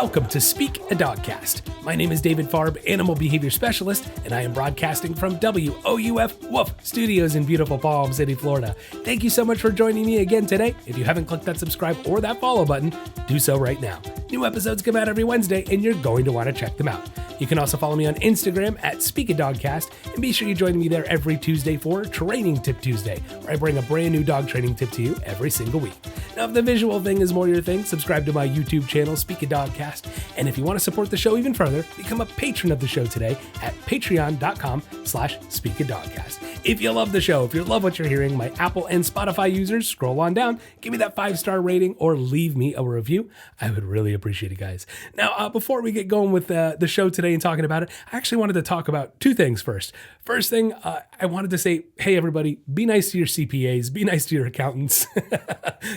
Welcome to Speak a Dogcast. My name is David Farb, Animal Behavior Specialist, and I am broadcasting from WOUF Woof Studios in beautiful Palm City, Florida. Thank you so much for joining me again today. If you haven't clicked that subscribe or that follow button, do so right now. New episodes come out every Wednesday, and you're going to want to check them out. You can also follow me on Instagram at Speak a Dogcast, and be sure you join me there every Tuesday for Training Tip Tuesday, where I bring a brand new dog training tip to you every single week. Now, if the visual thing is more your thing, subscribe to my YouTube channel, Speak a Dogcast, and if you want to support the show even further, become a patron of the show today at patreon.com/speakadogcast. If you love the show, if you love what you're hearing, my Apple and Spotify users, scroll on down, give me that 5-star rating, or leave me a review. I would really appreciate it, guys. Now, before we get going with the show today and talking about it, I actually wanted to talk about two things first. First thing, I wanted to say, hey, everybody, be nice to your CPAs, be nice to your accountants.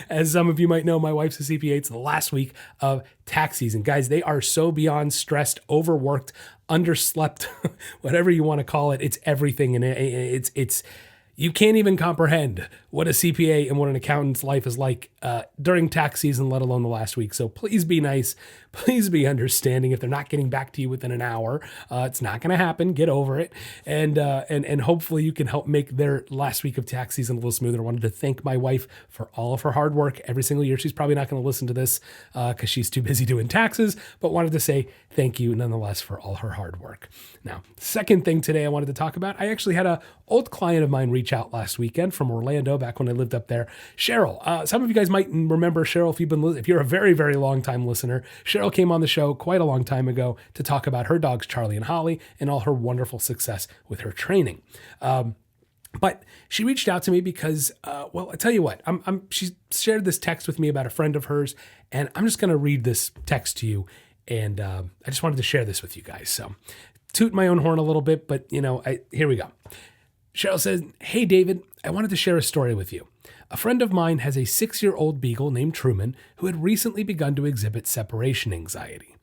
As some of you might know, my wife's a CPA. It's the last week of tax season. Guys, they are so beyond stressed, overworked, underslept, whatever you want to call it. It's everything. And it's you can't even comprehend what a CPA and what an accountant's life is like during tax season, let alone the last week. So please be nice. Please be understanding. If they're not getting back to you within an hour, it's not going to happen. Get over it. And hopefully you can help make their last week of tax season a little smoother. I wanted to thank my wife for all of her hard work every single year. She's probably not going to listen to this because she's too busy doing taxes, but wanted to say thank you nonetheless for all her hard work. Now, second thing today I wanted to talk about, I actually had an old client of mine reach out last weekend from Orlando, back when I lived up there. Cheryl, some of you guys might remember Cheryl if you're a very, very long time listener. Cheryl came on the show quite a long time ago to talk about her dogs, Charlie and Holly, and all her wonderful success with her training. But she reached out to me because, well, I tell you what, she shared this text with me about a friend of hers, and I'm just going to read this text to you. And I just wanted to share this with you guys. So toot my own horn a little bit, but here we go. Cheryl says, "Hey, David, I wanted to share a story with you. A friend of mine has a 6-year-old beagle named Truman who had recently begun to exhibit separation anxiety.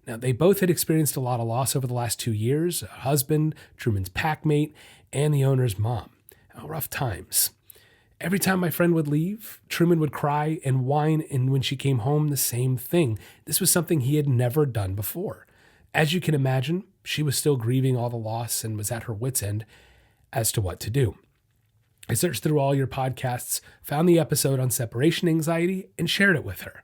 Now, they both had experienced a lot of loss over the last 2 years, a husband, Truman's packmate, and the owner's mom. Rough times. Every time my friend would leave, Truman would cry and whine, and when she came home, the same thing. This was something he had never done before. As you can imagine, she was still grieving all the loss and was at her wit's end as to what to do. I searched through all your podcasts, found the episode on separation anxiety, and shared it with her.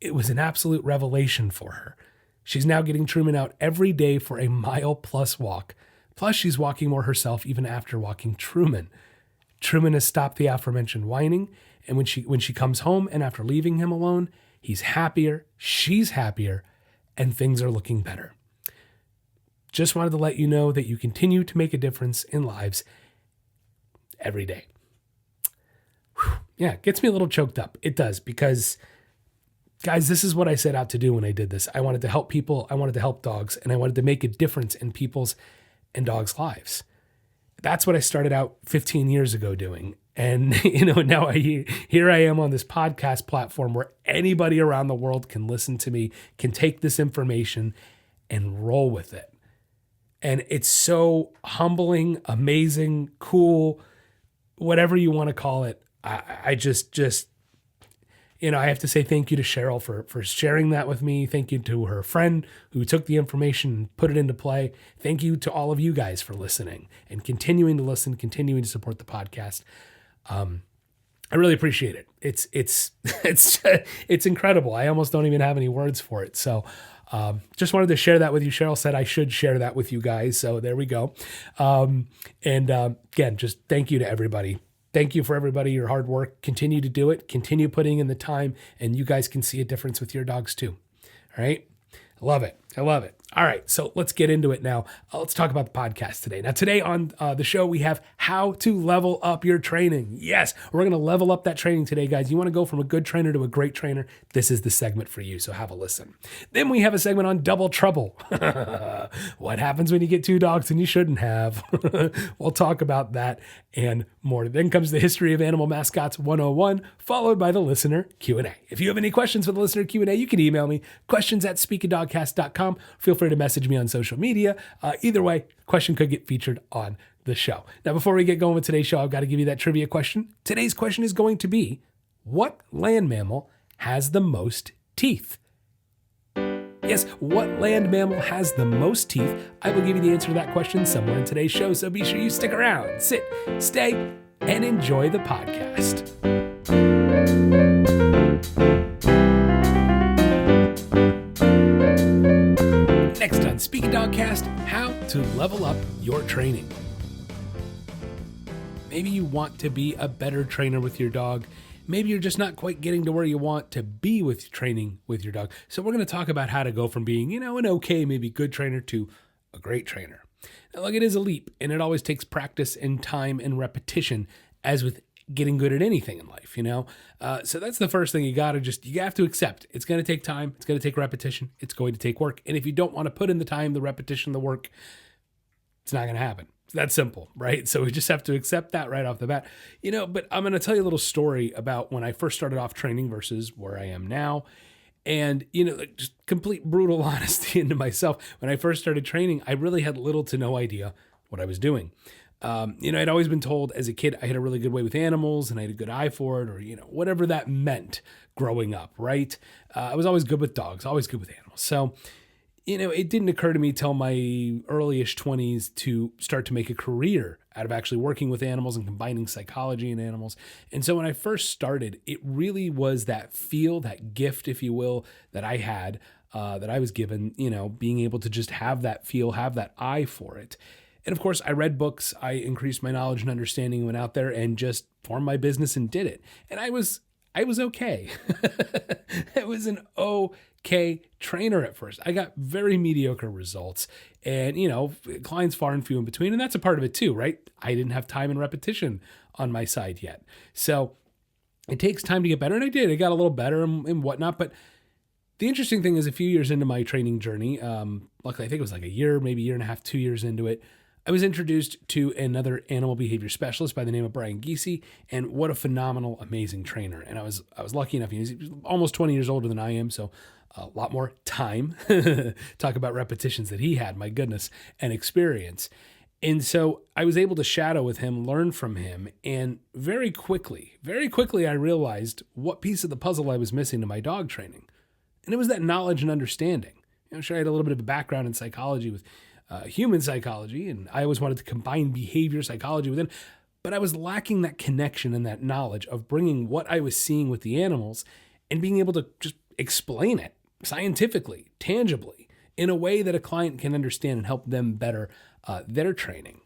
It was an absolute revelation for her. She's now getting Truman out every day for a 1-mile+ walk. Plus, she's walking more herself even after walking Truman. Truman has stopped the aforementioned whining, and when she comes home and after leaving him alone, he's happier, she's happier, and things are looking better. Just wanted to let you know that you continue to make a difference in lives every day." Whew. Yeah, it gets me a little choked up. It does, because, guys, this is what I set out to do when I did this. I wanted to help people, I wanted to help dogs, and I wanted to make a difference in people's and dogs' lives. That's what I started out 15 years ago doing. And, now here I am on this podcast platform where anybody around the world can listen to me, can take this information and roll with it. And it's so humbling, amazing, cool, whatever you want to call it. I just I have to say thank you to Cheryl for sharing that with me. Thank you to her friend who took the information and put it into play. Thank you to all of you guys for listening and continuing to listen, continuing to support the podcast. I really appreciate it. It's incrediable. I almost don't even have any words for it. So just wanted to share that with you. Cheryl said I should share that with you guys. So there we go. Again, just thank you to everybody. Thank you for everybody, your hard work. Continue to do it. Continue putting in the time, and you guys can see a difference with your dogs too. All right. I love it. All right, so let's get into it now. Let's talk about the podcast today. Now, today on the show, we have how to level up your training. Yes, we're going to level up that training today, guys. You want to go from a good trainer to a great trainer? This is the segment for you, so have a listen. Then we have a segment on double trouble. What happens when you get 2 dogs and you shouldn't have? We'll talk about that and more. Then comes the History of Animal Mascots 101, followed by the listener Q&A. If you have any questions for the listener Q&A, you can email me, questions@speakadogcast.com. Feel free to message me on social media. Either way, question could get featured on the show. Now, before we get going with today's show, I've got to give you that trivia question. Today's question is going to be, what land mammal has the most teeth? Yes, what land mammal has the most teeth? I will give you the answer to that question somewhere in today's show, so be sure you stick around, sit, stay, and enjoy the podcast. Next on Speak of Dogcast, how to level up your training. Maybe you want to be a better trainer with your dog. Maybe you're just not quite getting to where you want to be with training with your dog. So we're going to talk about how to go from being, an okay, maybe good trainer to a great trainer. Now, look, it is a leap, and it always takes practice and time and repetition, as with getting good at anything in life, So that's the first thing you have to accept. It's going to take time. It's going to take repetition. It's going to take work. And if you don't want to put in the time, the repetition, the work, it's not going to happen. It's that simple, right? So we just have to accept that right off the bat, but I'm going to tell you a little story about when I first started off training versus where I am now. And, just complete brutal honesty into myself. When I first started training, I really had little to no idea what I was doing. I'd always been told as a kid I had a really good way with animals and I had a good eye for it, or, whatever that meant growing up, right? I was always good with dogs, always good with animals. So, it didn't occur to me till my early-ish 20s to start to make a career out of actually working with animals and combining psychology and animals. And so when I first started, it really was that feel, that gift, if you will, that I had, that I was given, being able to just have that feel, have that eye for it. And of course, I read books, I increased my knowledge and understanding, went out there and just formed my business and did it. And I was okay. I was an okay trainer at first. I got very mediocre results and, clients far and few in between. And that's a part of it too, right? I didn't have time and repetition on my side yet. So it takes time to get better. And I did. I got a little better and whatnot. But the interesting thing is a few years into my training journey, luckily I think it was like a year, maybe a year and a half, 2 years into it, I was introduced to another animal behavior specialist by the name of Brian Giese, and what a phenomenal, amazing trainer. And I was lucky enough, he was almost 20 years older than I am, so a lot more time. Talk about repetitions that he had, my goodness, and experience. And so I was able to shadow with him, learn from him, and very quickly, I realized what piece of the puzzle I was missing to my dog training. And it was that knowledge and understanding. Sure, I had a little bit of a background in psychology with human psychology, and I always wanted to combine behavior psychology with it, but I was lacking that connection and that knowledge of bringing what I was seeing with the animals and being able to just explain it scientifically, tangibly, in a way that a client can understand and help them better their training.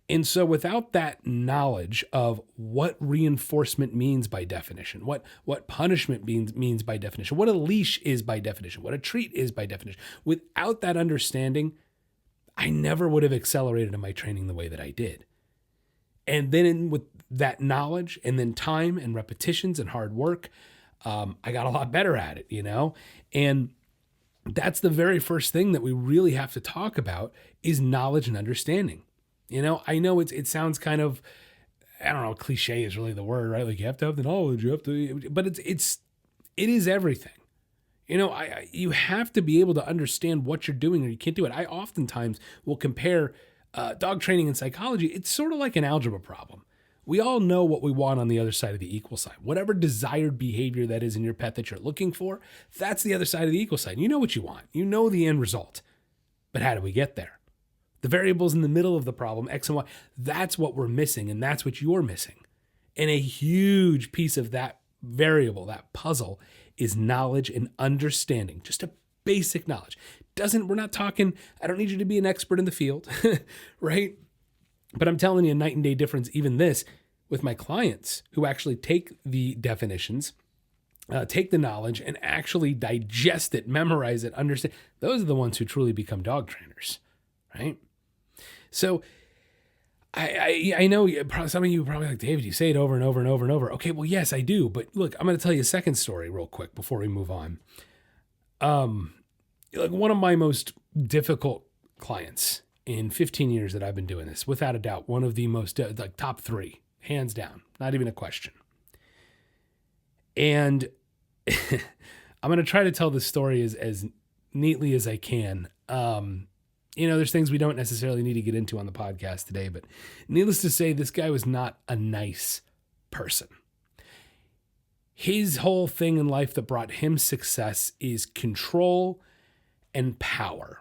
And so without that knowledge of what reinforcement means by definition, what punishment means by definition, what a leash is by definition, what a treat is by definition, without that understanding, I never would have accelerated in my training the way that I did. And then with that knowledge and then time and repetitions and hard work, I got a lot better at it, And that's the very first thing that we really have to talk about is knowledge and understanding. I know it sounds kind of, I don't know, cliche is really the word, right? Like you have to have the knowledge, but it is everything. You have to be able to understand what you're doing or you can't do it. I oftentimes will compare dog training and psychology. It's sort of like an algebra problem. We all know what we want on the other side of the equal sign. Whatever desired behavior that is in your pet that you're looking for, that's the other side of the equal sign. You know what you want. You know the end result. But how do we get there? The variables in the middle of the problem, X and Y, that's what we're missing, and that's what you're missing. And a huge piece of that variable, that puzzle, is knowledge and understanding, just a basic knowledge. We're not talking, I don't need you to be an expert in the field, right? But I'm telling you, a night and day difference, even this, with my clients who actually take the definitions, take the knowledge and actually digest it, memorize it, understand. Those are the ones who truly become dog trainers, right? So I know some of you are probably like, David, you say it over and over and over and over. Okay, well, yes, I do. But look, I'm going to tell you a second story real quick before we move on. Like one of my most difficult clients in 15 years that I've been doing this, without a doubt, one of the most like top 3, hands down, not even a question. And I'm going to try to tell this story as neatly as I can. There's things we don't necessarily need to get into on the podcast today, but needless to say, this guy was not a nice person. His whole thing in life that brought him success is control and power.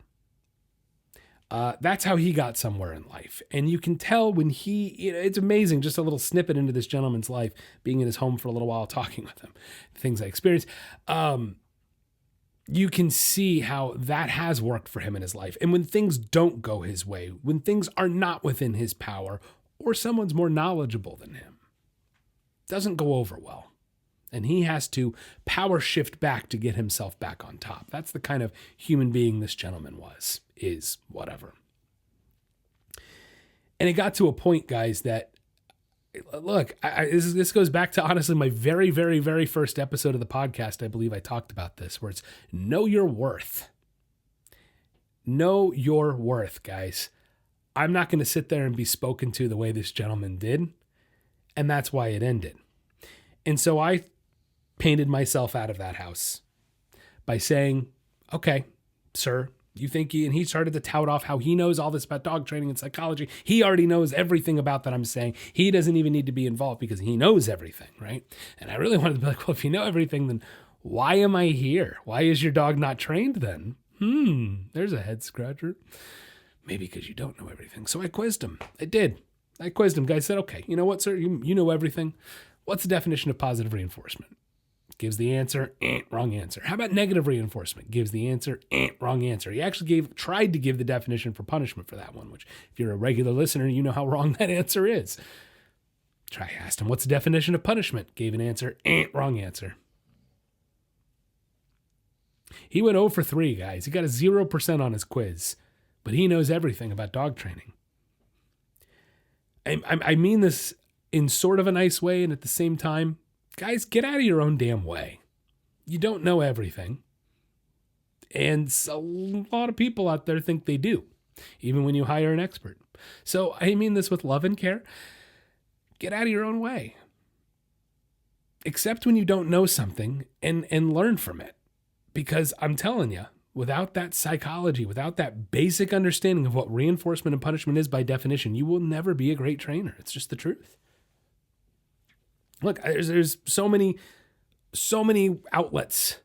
That's how he got somewhere in life. And you can tell when it's amazing, just a little snippet into this gentleman's life, being in his home for a little while, talking with him, things I experienced. You can see how that has worked for him in his life. And when things don't go his way, when things are not within his power, or someone's more knowledgeable than him, it doesn't go over well. And he has to power shift back to get himself back on top. That's the kind of human being this gentleman is, whatever. And it got to a point, guys, that, look, this goes back to, honestly, my very, very, very first episode of the podcast. I believe I talked about this, where it's know your worth. Know your worth, guys. I'm not going to sit there and be spoken to the way this gentleman did. And that's why it ended. And so I painted myself out of that house by saying, okay, sir, you think and he started to tout off how he knows all this about dog training and psychology. He already knows everything about that I'm saying. He doesn't even need to be involved because he knows everything, right? And I really wanted to be like, well, if you know everything, then why am I here? Why is your dog not trained then? There's a head scratcher. Maybe because you don't know everything. So I quizzed him. I did. I quizzed him. Guy said, okay, you know what, sir? You know everything. What's the definition of positive reinforcement? Gives the answer, wrong answer. How about negative reinforcement? Gives the answer, wrong answer. He actually tried to give the definition for punishment for that one, which if you're a regular listener, you know how wrong that answer is. I asked him, what's the definition of punishment? Gave an answer, wrong answer. He went 0 for 3, guys. He got a 0% on his quiz, but he knows everything about dog training. I mean this in sort of a nice way, and at the same time, guys, get out of your own damn way. You don't know everything. And a lot of people out there think they do, even when you hire an expert. So I mean this with love and care. Get out of your own way. Accept when you don't know something and learn from it. Because I'm telling you, without that psychology, without that basic understanding of what reinforcement and punishment is by definition, you will never be a great trainer. It's just the truth. Look, there's so many outlets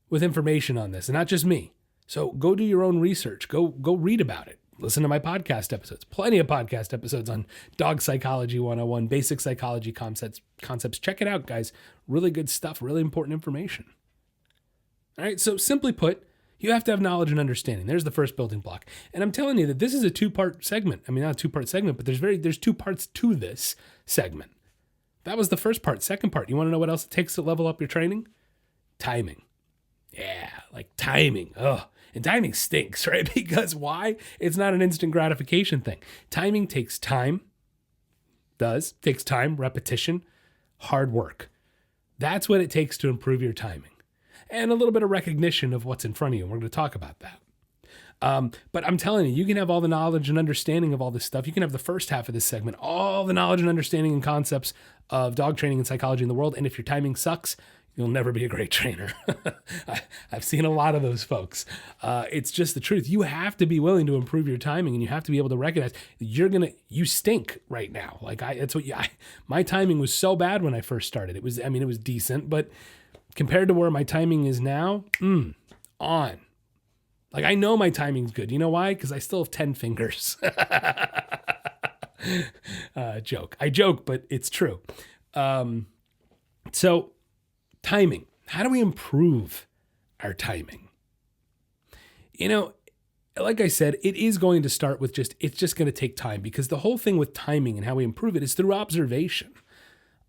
with information on this, and not just me. So go do your own research. Go read about it. Listen to my podcast episodes. Plenty of podcast episodes on dog psychology 101, basic psychology concepts. Check it out, guys. Really good stuff, really important information. All right, so simply put, you have to have knowledge and understanding. There's the first building block. And I'm telling you that this is a two-part segment. I mean, not a two-part segment, but there's two parts to this segment. That was the first part. Second part, you want to know what else it takes to level up your training? Timing. Yeah, like timing. Ugh. And timing stinks, right? Because why? It's not an instant gratification thing. Timing takes time. Takes time, repetition, hard work. That's what it takes to improve your timing. And a little bit of recognition of what's in front of you. We're going to talk about that. But I'm telling you, you can have all the knowledge and understanding of all this stuff. You can have the first half of this segment, all the knowledge and understanding and concepts of dog training and psychology in the world. And if your timing sucks, you'll never be a great trainer. I've seen a lot of those folks. It's just the truth. You have to be willing to improve your timing, and you have to be able to recognize you stink right now. My timing was so bad when I first started. It was decent, but compared to where my timing is now, on. Like, I know my timing's good. You know why? Because I still have 10 fingers. Joke. I joke, but it's true. So timing. How do we improve our timing? Like I said, it is going to start with it's just going to take time, because the whole thing with timing and how we improve it is through observation.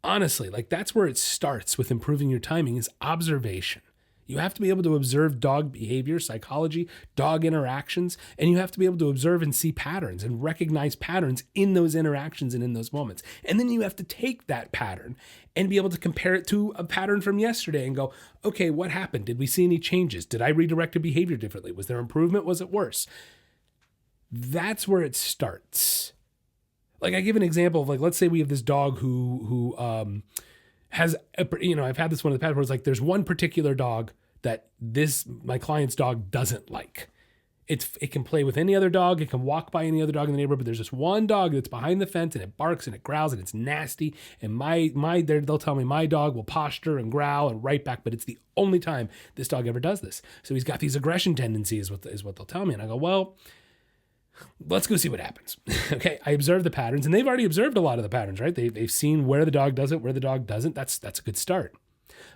Honestly, that's where it starts with improving your timing, is observation. You have to be able to observe dog behavior, psychology, dog interactions, and you have to be able to observe and see patterns and recognize patterns in those interactions and in those moments. And then you have to take that pattern and be able to compare it to a pattern from yesterday and go, okay, what happened? Did we see any changes? Did I redirect a behavior differently? Was there improvement? Was it worse? That's where it starts. I give an example of, let's say we have this dog who has, I've had this one in the past where it's there's one particular dog that my client's dog doesn't like. It can play with any other dog. It can walk by any other dog in the neighborhood. But there's this one dog that's behind the fence and it barks and it growls and it's nasty. And they'll tell me my dog will posture and growl and right back. But it's the only time this dog ever does this. So he's got these aggression tendencies is what they'll tell me. And I go, well, let's go see what happens. Okay, I observe the patterns, and they've already observed a lot of the patterns, right? They've seen where the dog does it, where the dog doesn't. That's a good start.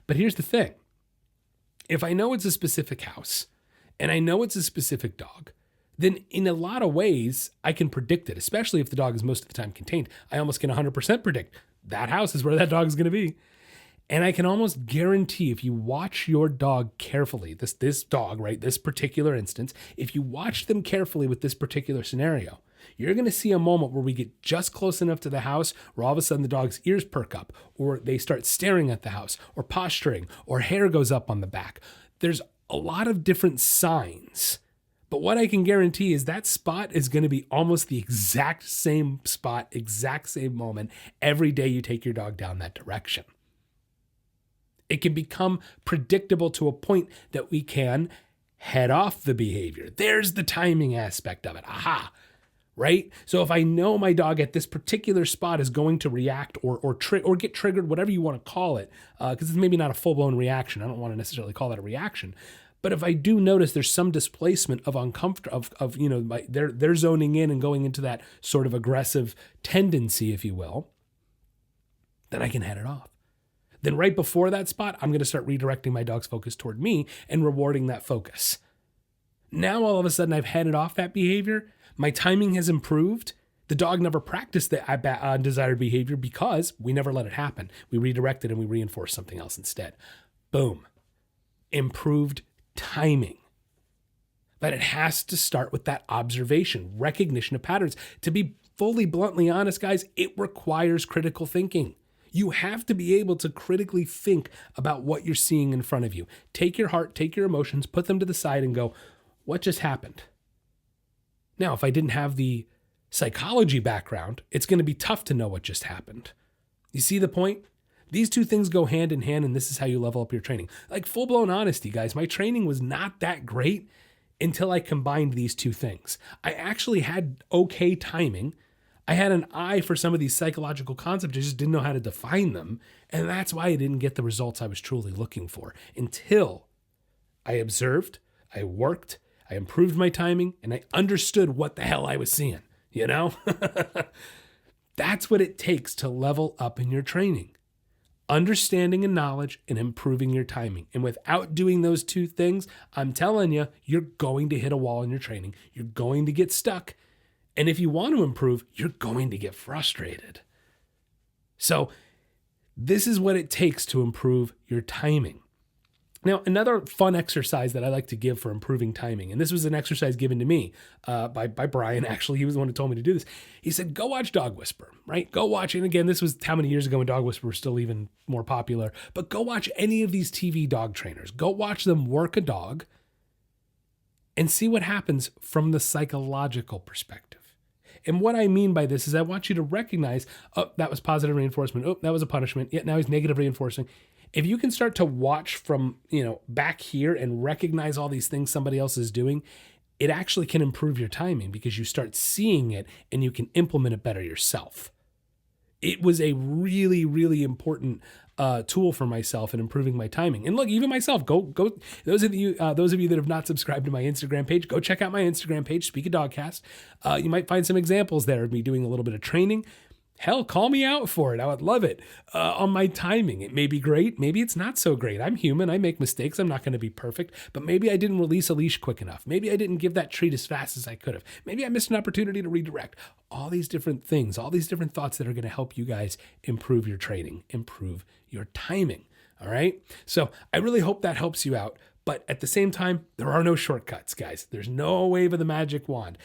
But here's the thing. If I know it's a specific house, and I know it's a specific dog, then in a lot of ways, I can predict it, especially if the dog is most of the time contained. I almost can 100% predict that house is where that dog is going to be. And I can almost guarantee if you watch your dog carefully, this dog, right, this particular instance, if you watch them carefully with this particular scenario, you're going to see a moment where we get just close enough to the house where all of a sudden the dog's ears perk up, or they start staring at the house, or posturing, or hair goes up on the back. There's a lot of different signs. But what I can guarantee is that spot is going to be almost the exact same spot, exact same moment every day you take your dog down that direction. It can become predictable to a point that we can head off the behavior. There's the timing aspect of it. Aha, right? So if I know my dog at this particular spot is going to react or get triggered, whatever you want to call it, because it's maybe not a full-blown reaction. I don't want to necessarily call that a reaction. But if I do notice there's some displacement of they're zoning in and going into that sort of aggressive tendency, if you will, then I can head it off. Then right before that spot, I'm going to start redirecting my dog's focus toward me and rewarding that focus. Now, all of a sudden, I've headed off that behavior. My timing has improved. The dog never practiced the undesired behavior because we never let it happen. We redirected and we reinforced something else instead. Boom. Improved timing. But it has to start with that observation, recognition of patterns. To be fully bluntly honest, guys, it requires critical thinking. You have to be able to critically think about what you're seeing in front of you. Take your heart, take your emotions, put them to the side and go, what just happened? Now, if I didn't have the psychology background, it's going to be tough to know what just happened. You see the point? These two things go hand in hand, and this is how you level up your training. Like full-blown honesty, guys, my training was not that great until I combined these two things. I actually had okay timing. I had an eye for some of these psychological concepts. I just didn't know how to define them. And that's why I didn't get the results I was truly looking for until I observed, I worked, I improved my timing, and I understood what the hell I was seeing, you know? That's what it takes to level up in your training. Understanding and knowledge and improving your timing. And without doing those two things, I'm telling you, you're going to hit a wall in your training. You're going to get stuck. And if you want to improve, you're going to get frustrated. So this is what it takes to improve your timing. Now, another fun exercise that I like to give for improving timing, and this was an exercise given to me by Brian. Actually, he was the one who told me to do this. He said, go watch Dog Whisperer, right? Go watch, and again, this was how many years ago when Dog Whisperer was still even more popular, but go watch any of these TV dog trainers. Go watch them work a dog and see what happens from the psychological perspective. And what I mean by this is I want you to recognize, oh, that was positive reinforcement. Oh, that was a punishment. Yeah, now he's negative reinforcing. If you can start to watch from, back here and recognize all these things somebody else is doing, it actually can improve your timing because you start seeing it and you can implement it better yourself. It was a really, really important tool for myself in improving my timing. And look, even myself, go. Those of you that have not subscribed to my Instagram page, go check out my Instagram page, Speak a Dogcast. You might find some examples there of me doing a little bit of training. Hell, call me out for it. I would love it. On my timing, it may be great. Maybe it's not so great. I'm human. I make mistakes. I'm not going to be perfect. But maybe I didn't release a leash quick enough. Maybe I didn't give that treat as fast as I could have. Maybe I missed an opportunity to redirect. All these different things, all these different thoughts that are going to help you guys improve your training, improve your timing. All right? So I really hope that helps you out. But at the same time, there are no shortcuts, guys. There's no wave of the magic wand.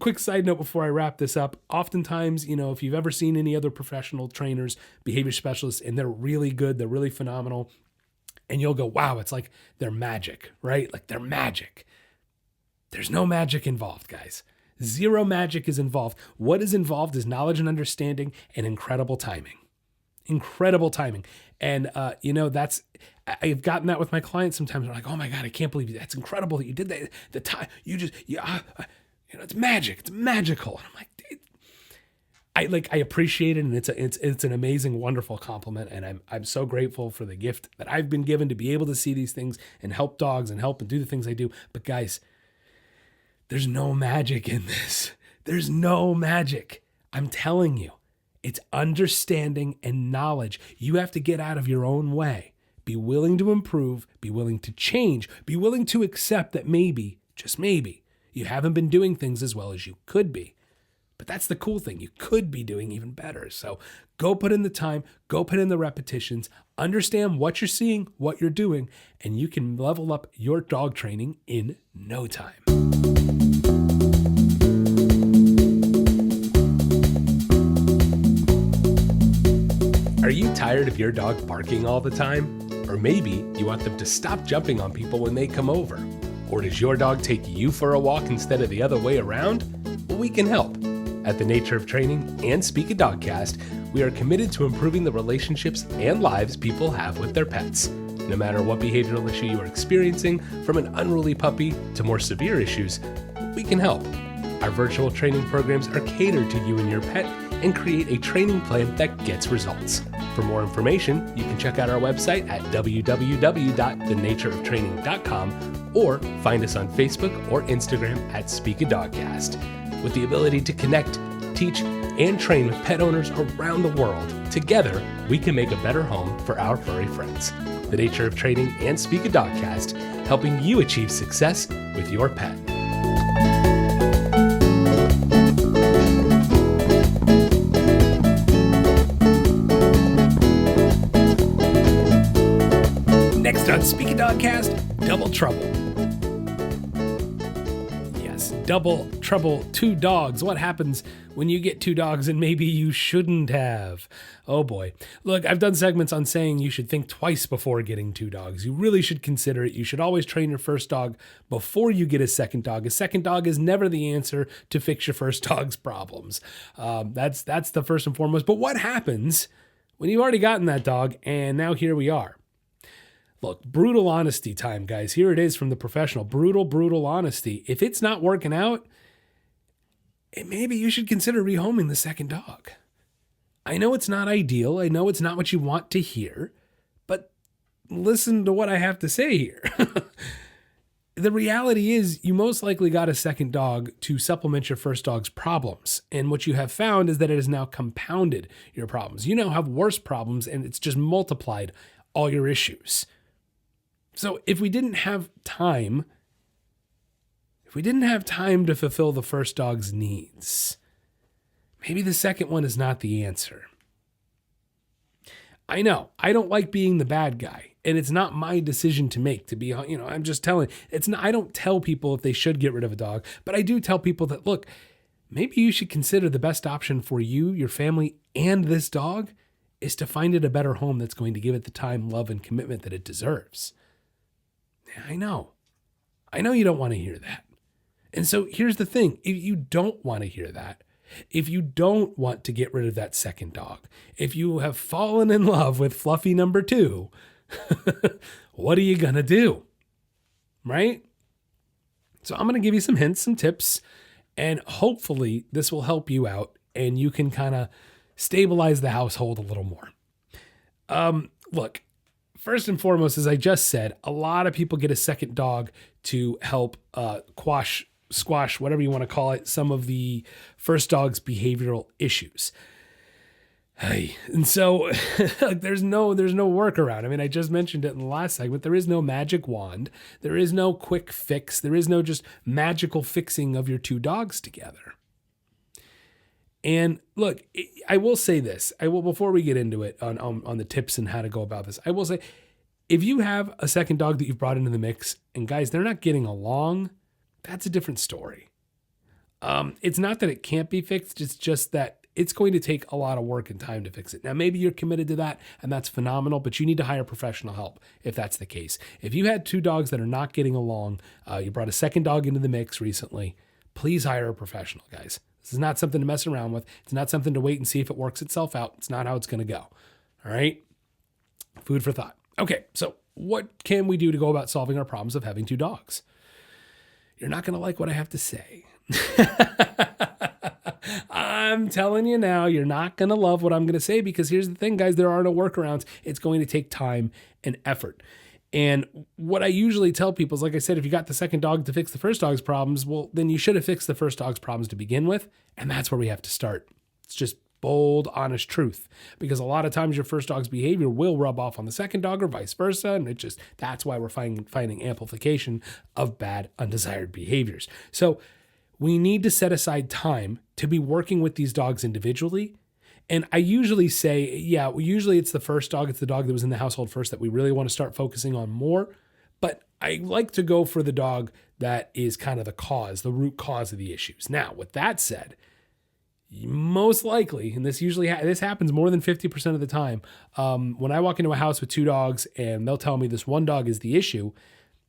Quick side note before I wrap this up. Oftentimes, if you've ever seen any other professional trainers, behavior specialists, and they're really good, they're really phenomenal, and you'll go, wow, it's like they're magic, right? Like they're magic. There's no magic involved, guys. Zero magic is involved. What is involved is knowledge and understanding and incredible timing. incredible timing. And, I've gotten that with my clients sometimes. They're like, oh my God, I can't believe that's incredible that you did that. The time it's magic. It's magical. And I'm like, I appreciate it. And it's an amazing, wonderful compliment. And I'm so grateful for the gift that I've been given to be able to see these things and help dogs and help and do the things I do. But guys, there's no magic in this. There's no magic. I'm telling you, it's understanding and knowledge. You have to get out of your own way. Be willing to improve, be willing to change, be willing to accept that maybe, just maybe, you haven't been doing things as well as you could be. But that's the cool thing. You could be doing even better. So go put in the time, go put in the repetitions, understand what you're seeing, what you're doing, and you can level up your dog training in no time. Are you tired of your dog barking all the time? Or maybe you want them to stop jumping on people when they come over. Or does your dog take you for a walk instead of the other way around? Well, we can help. At the Nature of Training and Speak a Dogcast, we are committed to improving the relationships and lives people have with their pets. No matter what behavioral issue you are experiencing, from an unruly puppy to more severe issues, we can help. Our virtual training programs are catered to you and your pet and create a training plan that gets results. For more information, you can check out our website at www.thenatureoftraining.com or find us on Facebook or Instagram at Speak a Dogcast. With the ability to connect, teach, and train with pet owners around the world, together we can make a better home for our furry friends. The Nature of Training and Speak a Dogcast, helping you achieve success with your pet. Next on Speak a Dogcast, Double Trouble. Yes, Double Trouble, 2 dogs. What happens when you get 2 dogs and maybe you shouldn't have? Oh boy. Look, I've done segments on saying you should think twice before getting 2 dogs. You really should consider it. You should always train your first dog before you get a second dog. A second dog is never the answer to fix your first dog's problems. That's the first and foremost. But what happens when you've already gotten that dog and now here we are? Look, brutal honesty time, guys. Here it is from the professional. Brutal honesty. If it's not working out, maybe you should consider rehoming the second dog. I know it's not ideal. I know it's not what you want to hear, but listen to what I have to say here. The reality is you most likely got a second dog to supplement your first dog's problems. And what you have found is that it has now compounded your problems. You now have worse problems and it's just multiplied all your issues. So if we didn't have time to fulfill the first dog's needs, maybe the second one is not the answer. I know, I don't like being the bad guy, and it's not my decision to make, I'm just telling, I don't tell people if they should get rid of a dog, but I do tell people that, look, maybe you should consider the best option for you, your family, and this dog is to find it a better home that's going to give it the time, love, and commitment that it deserves. I know you don't want to hear that. And so here's the thing. If you don't want to hear that, if you don't want to get rid of that second dog, if you have fallen in love with Fluffy number 2, what are you going to do? Right? So I'm going to give you some hints, some tips, and hopefully this will help you out and you can kind of stabilize the household a little more. Look, first and foremost, as I just said, a lot of people get a second dog to help squash, whatever you want to call it, some of the first dog's behavioral issues. And so there's no workaround. I mean, I just mentioned it in the last segment. There is no magic wand. There is no quick fix. There is no just magical fixing of your 2 dogs together. And look, I will say this. Before we get into it on the tips and how to go about this, I will say, if you have a second dog that you've brought into the mix, and guys, they're not getting along, that's a different story. It's not that it can't be fixed. It's just that it's going to take a lot of work and time to fix it. Now, maybe you're committed to that, and that's phenomenal, but you need to hire professional help if that's the case. If you had 2 dogs that are not getting along, you brought a second dog into the mix recently, please hire a professional, guys. This is not something to mess around with. It's not something to wait and see if it works itself out. It's not how it's going to go. All All right. Food for thought. Okay. So what can we do to go about solving our problems of having 2 dogs? You're not going to like what I have to say. I'm telling you now, you're not going to love what I'm going to say, because here's the thing, guys, there are no workarounds. It's going to take time and effort. And what I usually tell people is, like I said, if you got the second dog to fix the first dog's problems, well, then you should have fixed the first dog's problems to begin with. And that's where we have to start. It's just bold, honest truth, because a lot of times your first dog's behavior will rub off on the second dog or vice versa. And that's why we're finding amplification of bad, undesired behaviors. So we need to set aside time to be working with these dogs individually. And I usually say, usually it's the first dog. It's the dog that was in the household first that we really want to start focusing on more. But I like to go for the dog that is kind of the root cause of the issues. Now, with that said, most likely, and this happens more than 50% of the time, when I walk into a house with 2 dogs and they'll tell me this one dog is the issue,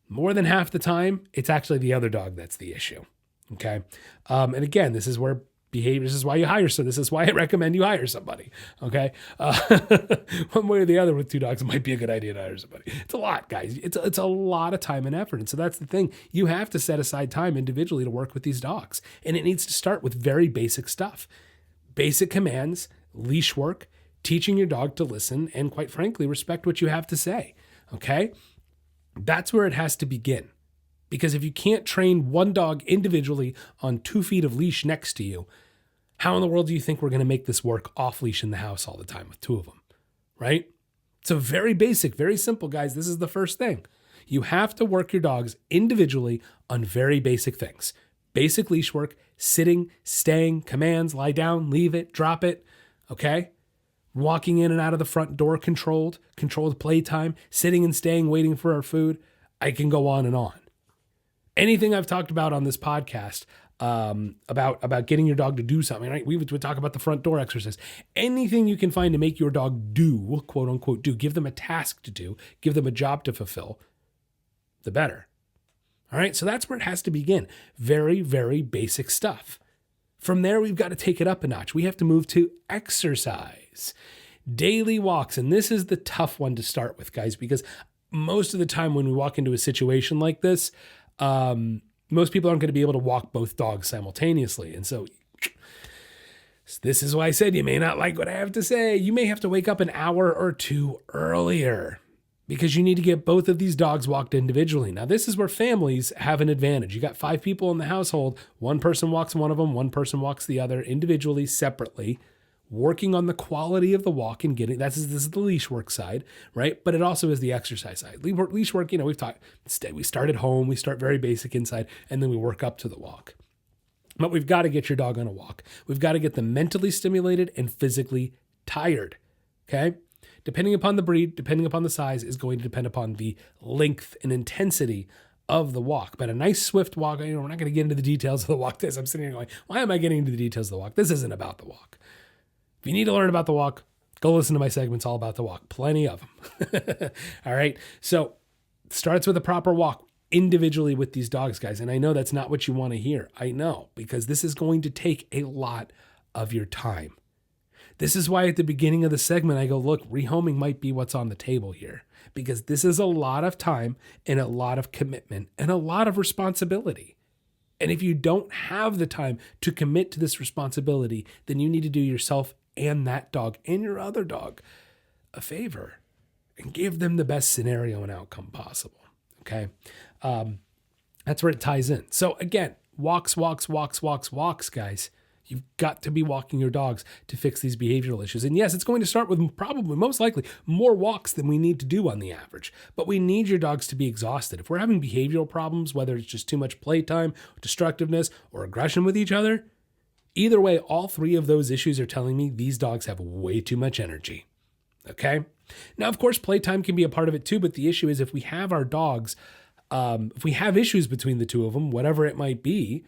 more than half the time, it's actually the other dog that's the issue. Okay. And again, this is where behavior, this is why you hire. So this is why I recommend you hire somebody. Okay. One way or the other with 2 dogs, it might be a good idea to hire somebody. It's a lot, guys. It's a lot of time and effort. And so that's the thing. You have to set aside time individually to work with these dogs. And it needs to start with very basic stuff, basic commands, leash work, teaching your dog to listen, and quite frankly, respect what you have to say. Okay. That's where it has to begin. Because if you can't train one dog individually on 2 feet of leash next to you, how in the world do you think we're going to make this work off leash in the house all the time with 2 of them, right? So very basic, very simple, guys. This is the first thing. You have to work your dogs individually on very basic things. Basic leash work, sitting, staying, commands, lie down, leave it, drop it, okay? Walking in and out of the front door controlled playtime, sitting and staying, waiting for our food. I can go on and on. Anything I've talked about on this podcast about getting your dog to do something, right? We would talk about the front door exercise. Anything you can find to make your dog do, quote unquote, do, give them a task to do, give them a job to fulfill, the better. All right, so that's where it has to begin. Very, very basic stuff. From there, we've got to take it up a notch. We have to move to exercise. Daily walks, and this is the tough one to start with, guys, because most of the time when we walk into a situation like this, most people aren't going to be able to walk both dogs simultaneously. And so this is why I said you may not like what I have to say. You may have to wake up an hour or 2 earlier because you need to get both of these dogs walked individually. Now, this is where families have an advantage. You got 5 people in the household. One person walks one of them. One person walks the other individually, separately, working on the quality of the walk and getting, this is the leash work side, right? But it also is the exercise side. Leash work, we've talked, we start at home, we start very basic inside, and then we work up to the walk. But we've got to get your dog on a walk. We've got to get them mentally stimulated and physically tired, okay? Depending upon the breed, depending upon the size, is going to depend upon the length and intensity of the walk. But a nice swift walk, we're not going to get into the details of the walk. I'm sitting here going, why am I getting into the details of the walk? This isn't about the walk. If you need to learn about the walk, go listen to my segments all about the walk. Plenty of them. All right. So it starts with a proper walk individually with these dogs, guys. And I know that's not what you want to hear. I know, because this is going to take a lot of your time. This is why at the beginning of the segment, I go, look, rehoming might be what's on the table here, because this is a lot of time and a lot of commitment and a lot of responsibility. And if you don't have the time to commit to this responsibility, then you need to do yourself and that dog and your other dog a favor and give them the best scenario and outcome possible. Okay. That's where it ties in. So again, walks, guys. You've got to be walking your dogs to fix these behavioral issues. And yes, it's going to start with probably most likely more walks than we need to do on the average, but we need your dogs to be exhausted. If we're having behavioral problems, whether it's just too much playtime, destructiveness, or aggression with each other, either way, all 3 of those issues are telling me these dogs have way too much energy. Okay. Now, of course, playtime can be a part of it too, but the issue is if we have our dogs, if we have issues between the 2 of them, whatever it might be,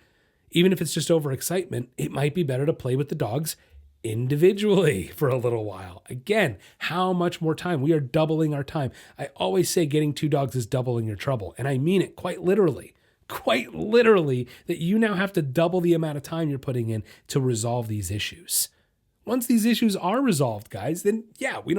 even if it's just overexcitement, it might be better to play with the dogs individually for a little while. Again, how much more time? We are doubling our time. I always say getting 2 dogs is doubling your trouble. And I mean it quite literally, that you now have to double the amount of time you're putting in to resolve these issues. Once these issues are resolved, guys, then yeah, we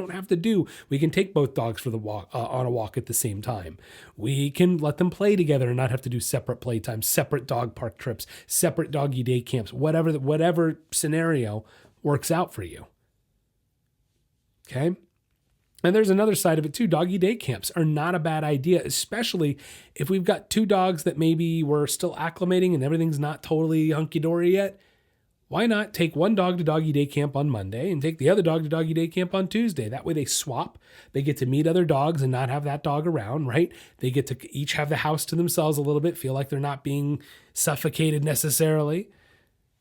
can take both dogs for the walk on a walk at the same time. We can let them play together and not have to do separate playtime, separate dog park trips, separate doggy day camps, whatever scenario works out for you. Okay? And there's another side of it too. Doggy day camps are not a bad idea, especially if we've got two dogs that maybe we're still acclimating and everything's not totally hunky-dory yet. Why not take one dog to doggy day camp on Monday and take the other dog to doggy day camp on Tuesday? That way they swap. They get to meet other dogs and not have that dog around, right? They get to each have the house to themselves a little bit, feel like they're not being suffocated necessarily.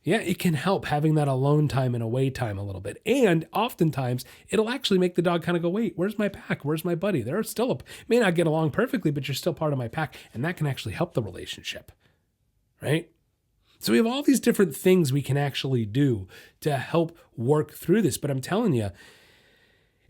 Yeah, it can help having that alone time and away time a little bit. And oftentimes, it'll actually make the dog kind of go, wait, where's my pack? Where's my buddy? They're still, may not get along perfectly, but you're still part of my pack. And that can actually help the relationship, right? So we have all these different things we can actually do to help work through this. But I'm telling you,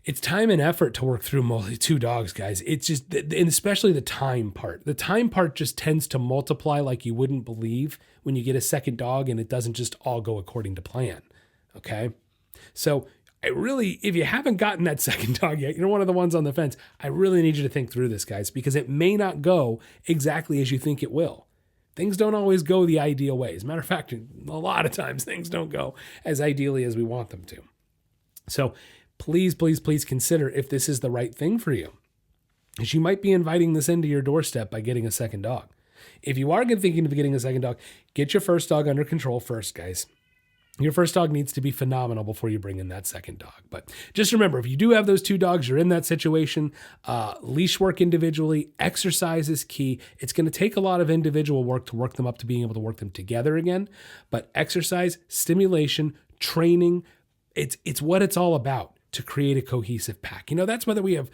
it's time and effort to work through two dogs, guys. It's just, and especially the time part. The time part just tends to multiply like you wouldn't believe when you get a second dog and it doesn't just all go according to plan. Okay? So if you haven't gotten that second dog yet, you're one of the ones on the fence, I really need you to think through this, guys, because it may not go exactly as you think it will. Things don't always go the ideal way. As a matter of fact, a lot of times things don't go as ideally as we want them to. So please, please, please consider if this is the right thing for you, because you might be inviting this into your doorstep by getting a second dog. If you are thinking of getting a second dog, get your first dog under control first, guys. Your first dog needs to be phenomenal before you bring in that second dog. But just remember, if you do have those two dogs, you're in that situation, leash work individually, exercise is key. It's going to take a lot of individual work to work them up to being able to work them together again. But exercise, stimulation, training, it's what it's all about to create a cohesive pack. That's whether we have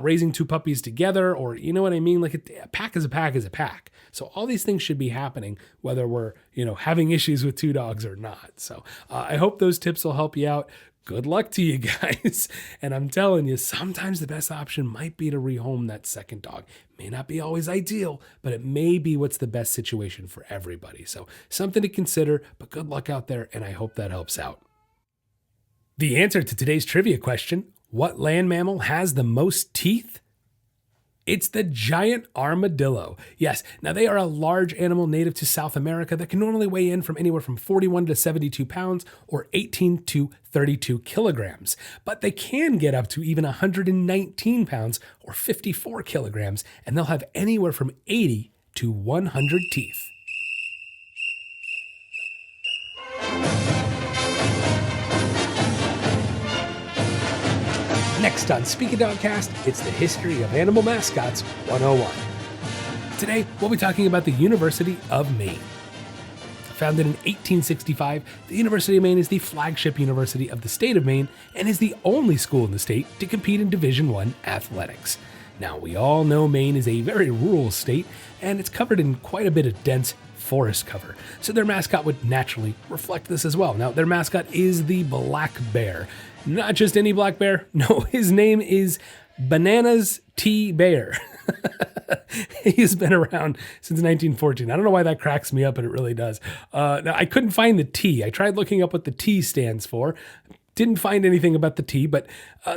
raising two puppies together or, you know what I mean? Like a pack is a pack is a pack. So all these things should be happening, whether we're, having issues with two dogs or not. So I hope those tips will help you out. Good luck to you guys. And I'm telling you, sometimes the best option might be to rehome that second dog. May not be always ideal, but it may be what's the best situation for everybody. So something to consider, but good luck out there. And I hope that helps out. The answer to today's trivia question, what land mammal has the most teeth? It's the giant armadillo. Yes, now they are a large animal native to South America that can normally weigh in from anywhere from 41 to 72 pounds or 18 to 32 kilograms. But they can get up to even 119 pounds or 54 kilograms, and they'll have anywhere from 80 to 100 teeth. Next on Speak a Dogcast, it's the History of Animal Mascots 101. Today, we'll be talking about the University of Maine. Founded in 1865, the University of Maine is the flagship university of the state of Maine and is the only school in the state to compete in Division I athletics. Now, we all know Maine is a very rural state, and it's covered in quite a bit of dense forest cover, so their mascot would naturally reflect this as well. Now, their mascot is the black bear. Not just any black bear. No, his name is Bananas T. Bear. He's been around since 1914. I don't know why that cracks me up, but it really does. Now, I couldn't find the T. I tried looking up what the T stands for. Didn't find anything about the T, but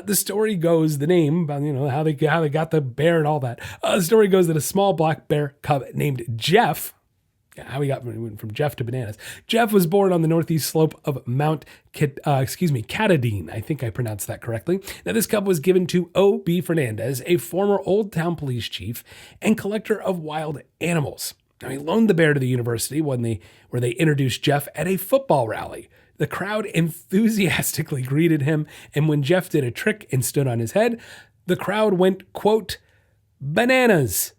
the story goes, the name, about how they got the bear and all that. The story goes that a small black bear cub named Jeff, how we went from Jeff to Bananas. Jeff was born on the northeast slope of Mount Catadine. I think I pronounced that correctly. Now, this cub was given to O.B. Fernandez, a former Old Town police chief and collector of wild animals. Now, he loaned the bear to the university where they introduced Jeff at a football rally. The crowd enthusiastically greeted him, and when Jeff did a trick and stood on his head, the crowd went, quote, bananas.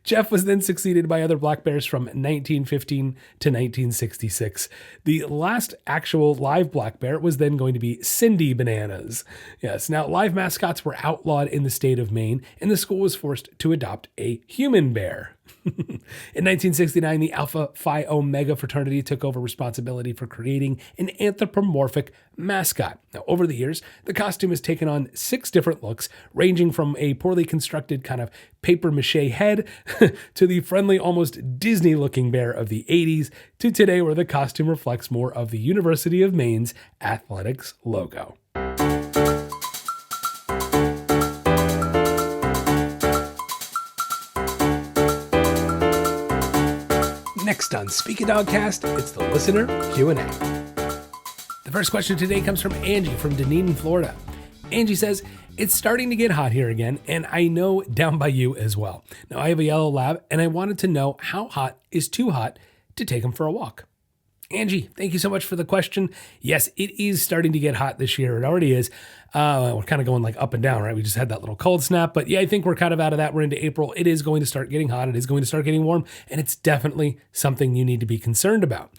Jeff was then succeeded by other black bears from 1915 to 1966. The last actual live black bear was then going to be Cindy Bananas. Yes, now live mascots were outlawed in the state of Maine, and the school was forced to adopt a human bear In 1969, the Alpha Phi Omega fraternity took over responsibility for creating an anthropomorphic mascot. Now, over the years, the costume has taken on 6 different looks, ranging from a poorly constructed kind of paper mache head to the friendly, almost Disney-looking bear of the 80s, to today where the costume reflects more of the University of Maine's athletics logo. Next on Speak a Dogcast, it's the listener Q&A. The first question today comes from Angie from Dunedin, Florida. Angie says, it's starting to get hot here again, and I know down by you as well. Now, I have a yellow lab, and I wanted to know how hot is too hot to take him for a walk. Angie, thank you so much for the question. Yes, it is starting to get hot this year. It already is. We're kind of going like up and down, right? We just had that little cold snap, but yeah, I think we're kind of out of that. We're into April. It is going to start getting hot. It is going to start getting warm, and it's definitely something you need to be concerned about.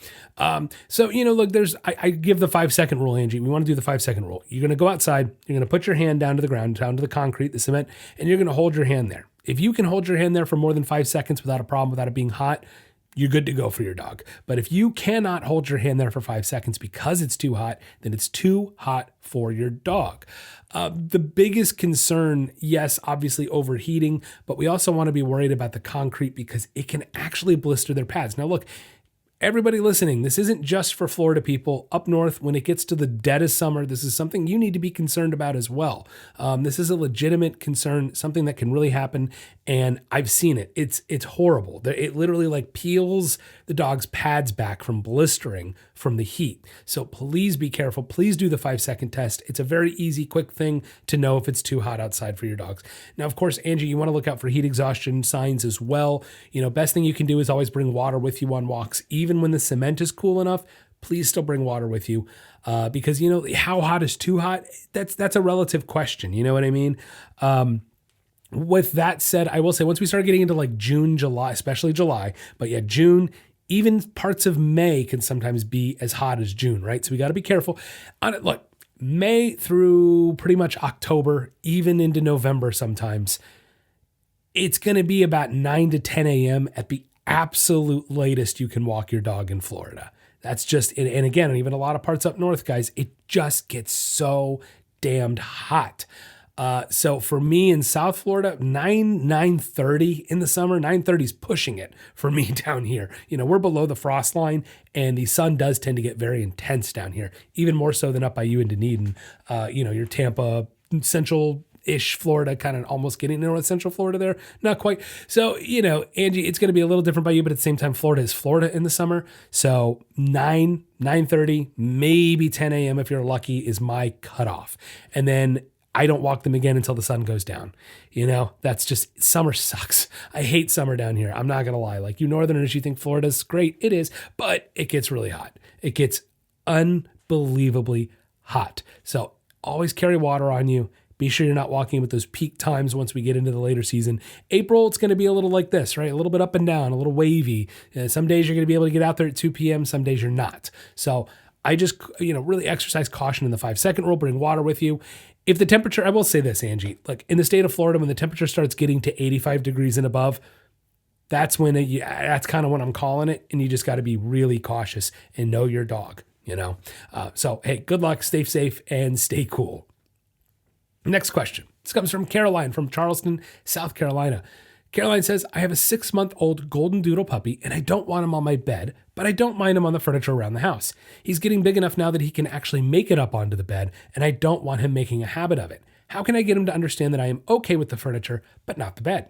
So, look, I give the 5-second rule, Angie. We want to do the 5-second rule. You're going to go outside. You're going to put your hand down to the ground, down to the concrete, the cement, and you're going to hold your hand there. If you can hold your hand there for more than 5 seconds without a problem, without it being hot, you're good to go for your dog. But if you cannot hold your hand there for 5 seconds because it's too hot, then it's too hot for your dog. The biggest concern, yes, obviously overheating, but we also want to be worried about the concrete because it can actually blister their pads. Now, look, everybody listening, this isn't just for Florida people. Up north, when it gets to the dead of summer, this is something you need to be concerned about as well. This is a legitimate concern, something that can really happen, and I've seen it. It's horrible. It literally like peels the dog's pads back from blistering from the heat. So please be careful. Please do the 5-second test. It's a very easy, quick thing to know if it's too hot outside for your dogs. Now, of course, Angie, you want to look out for heat exhaustion signs as well. Best thing you can do is always bring water with you on walks. Even when the cement is cool enough, please still bring water with you because, how hot is too hot? That's a relative question. You know what I mean? With that said, I will say once we start getting into like June, July, especially July, but yeah, June, even parts of May can sometimes be as hot as June, right? So we got to be careful on it. Look, May through pretty much October, even into November sometimes, it's going to be about 9 to 10 a.m. at the absolute latest you can walk your dog in Florida. That's just, and again, even a lot of parts up north, guys, it just gets so damned hot. So for me in South Florida, 9:30 in the summer, 9:30 is pushing it for me down here. We're below the frost line and the sun does tend to get very intense down here, even more so than up by you in Dunedin. Your Tampa, central-ish Florida, kind of almost getting into North Central Florida there. Not quite. So, Angie, it's going to be a little different by you, but at the same time, Florida is Florida in the summer. So 9:30, maybe 10 a.m. if you're lucky is my cutoff. And then I don't walk them again until the sun goes down. That's just, summer sucks. I hate summer down here. I'm not going to lie. Like you Northerners, you think Florida's great. It is, but it gets really hot. It gets unbelievably hot. So always carry water on you. Be sure you're not walking with those peak times once we get into the later season. April, it's going to be a little like this, right? A little bit up and down, a little wavy. Some days you're going to be able to get out there at 2 p.m. Some days you're not. So I just, really exercise caution in the 5-second rule. Bring water with you. If the temperature, I will say this, Angie, like in the state of Florida, when the temperature starts getting to 85 degrees and above, that's when that's kind of when I'm calling it. And you just got to be really cautious and know your dog, So, hey, good luck, stay safe, and stay cool. Next question. This comes from Caroline from Charleston, South Carolina. Caroline says, I have a 6-month-old golden doodle puppy and I don't want him on my bed, but I don't mind him on the furniture around the house. He's getting big enough now that he can actually make it up onto the bed and I don't want him making a habit of it. How can I get him to understand that I am okay with the furniture, but not the bed?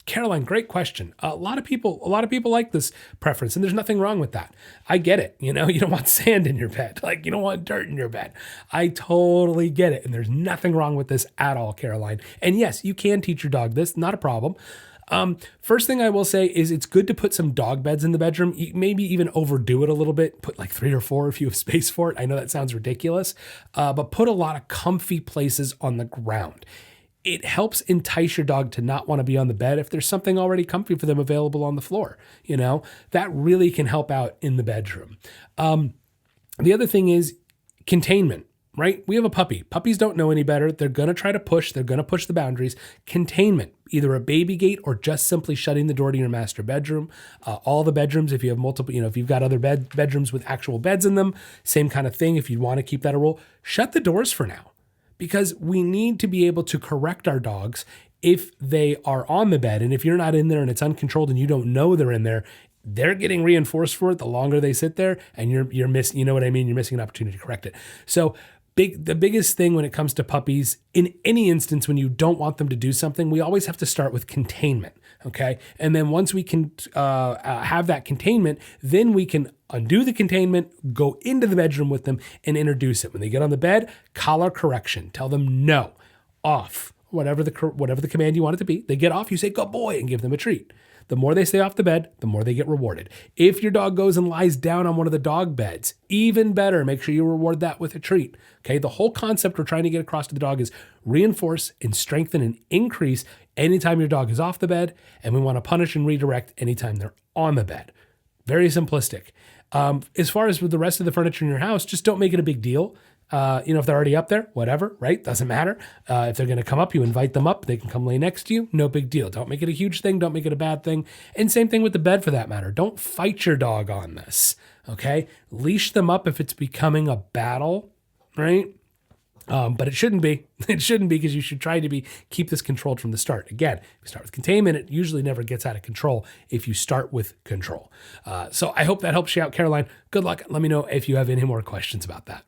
Caroline, great question. A lot of people like this preference, and there's nothing wrong with that. I get it. You don't want sand in your bed. Like you don't want dirt in your bed. I totally get it. And there's nothing wrong with this at all, Caroline. And yes, you can teach your dog this, not a problem. First thing I will say is it's good to put some dog beds in the bedroom. Maybe even overdo it a little bit. Put like 3 or 4 if you have space for it. I know that sounds ridiculous, but put a lot of comfy places on the ground. It helps entice your dog to not want to be on the bed if there's something already comfy for them available on the floor. That really can help out in the bedroom. The other thing is containment. right? We have a puppy. Puppies don't know any better. They're going to try to push. They're going to push the boundaries. Containment, either a baby gate or just simply shutting the door to your master bedroom. All the bedrooms, if you have multiple, if you've got other bedrooms with actual beds in them, same kind of thing. If you want to keep that a rule, shut the doors for now, because we need to be able to correct our dogs if they are on the bed. And if you're not in there and it's uncontrolled and you don't know they're in there, they're getting reinforced for it the longer they sit there, and you're missing, you know what I mean? You're missing an opportunity to correct it. So the biggest thing when it comes to puppies, in any instance when you don't want them to do something, we always have to start with containment, okay? And then once we can have that containment, then we can undo the containment, go into the bedroom with them, and introduce it. When they get on the bed, collar correction. Tell them no, off, whatever the command you want it to be. They get off, you say good boy, and give them a treat. The more they stay off the bed, the more they get rewarded. If your dog goes and lies down on one of the dog beds, even better, make sure you reward that with a treat. Okay, the whole concept we're trying to get across to the dog is reinforce and strengthen and increase anytime your dog is off the bed, and we want to punish and redirect anytime they're on the bed. Very simplistic. As far as with the rest of the furniture in your house, just don't make it a big deal. If they're already up there, whatever, right? Doesn't matter. If they're going to come up, you invite them up. They can come lay next to you. No big deal. Don't make it a huge thing. Don't make it a bad thing. And same thing with the bed for that matter. Don't fight your dog on this, okay? Leash them up if it's becoming a battle, right? But it shouldn't be. It shouldn't be, because you should try to keep this controlled from the start. Again, if you start with containment, it usually never gets out of control if you start with control. So I hope that helps you out, Caroline. Good luck. Let me know if you have any more questions about that.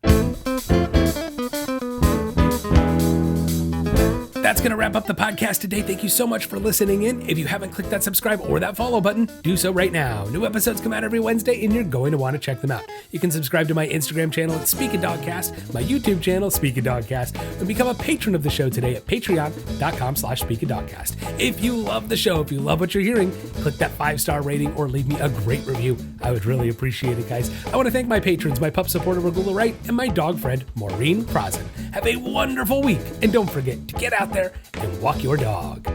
That's going to wrap up the podcast today. Thank you so much for listening in. If you haven't clicked that subscribe or that follow button, do so right now. New episodes come out every Wednesday, and you're going to want to check them out. You can subscribe to my Instagram channel at Speak a Dogcast, my YouTube channel, Speak a Dogcast, and become a patron of the show today at patreon.com/speakadogcast. If you love the show, if you love what you're hearing, click that 5-star rating or leave me a great review. I would really appreciate it, guys. I want to thank my patrons, my pup supporter, Regula Wright, and my dog friend, Maureen Crossan. Have a wonderful week, and don't forget to get out there and walk your dog.